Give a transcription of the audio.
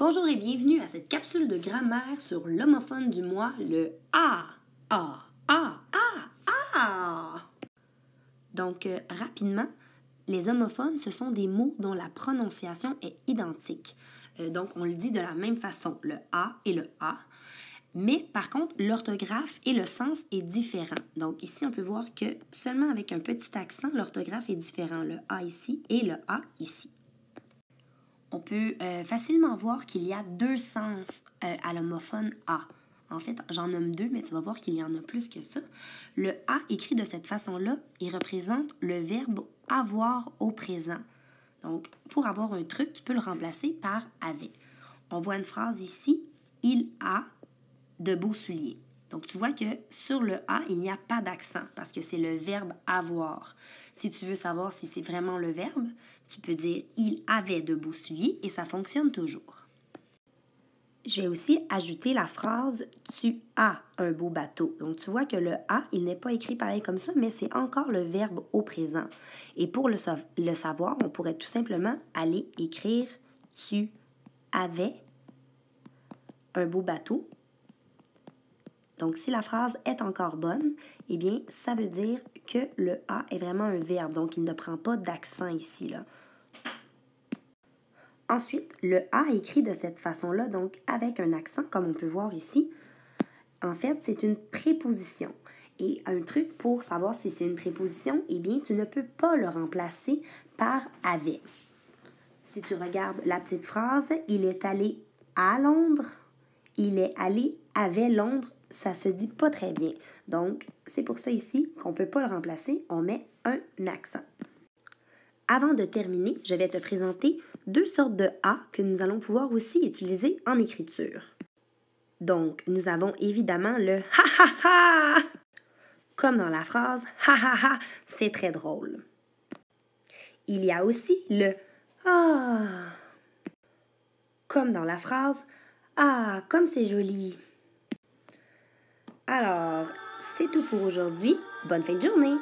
Bonjour et bienvenue à cette capsule de grammaire sur l'homophone du mois, le A. A, A, A, A. Donc, rapidement, les homophones, ce sont des mots dont la prononciation est identique. Donc, on le dit de la même façon, le A et le A. Mais par contre, l'orthographe et le sens est différent. Donc, ici, on peut voir que seulement avec un petit accent, l'orthographe est différent. Le A ici et le A ici. On peut facilement voir qu'il y a deux sens à l'homophone A. En fait, j'en nomme deux, mais tu vas voir qu'il y en a plus que ça. Le A écrit de cette façon-là, il représente le verbe avoir au présent. Donc, pour avoir un truc, tu peux le remplacer par avait. On voit une phrase ici, il a de beaux souliers. Donc, tu vois que sur le A, il n'y a pas d'accent parce que c'est le verbe avoir. Si tu veux savoir si c'est vraiment le verbe, tu peux dire « il avait de beaux souliers » et ça fonctionne toujours. Je vais aussi ajouter la phrase « tu as un beau bateau ». Donc, tu vois que le « a », il n'est pas écrit pareil comme ça, mais c'est encore le verbe au présent. Et pour le savoir, on pourrait tout simplement aller écrire « tu avais un beau bateau ». Donc, si la phrase est encore bonne, eh bien, ça veut dire que le « a » est vraiment un verbe. Donc, il ne prend pas d'accent ici, là. Ensuite, le « a » écrit de cette façon-là, donc avec un accent, comme on peut voir ici. En fait, c'est une préposition. Et un truc pour savoir si c'est une préposition, eh bien, tu ne peux pas le remplacer par « avait ». Si tu regardes la petite phrase, « il est allé à Londres »,« il est allé avec Londres », ça se dit pas très bien. Donc, c'est pour ça ici qu'on ne peut pas le remplacer, on met un accent. Avant de terminer, je vais te présenter deux sortes de A que nous allons pouvoir aussi utiliser en écriture. Donc, nous avons évidemment le « ha ha ha », comme dans la phrase « ha ha ha, c'est très drôle ». Il y a aussi le « ah », comme dans la phrase « ah, comme c'est joli ». Alors, c'est tout pour aujourd'hui. Bonne fin de journée!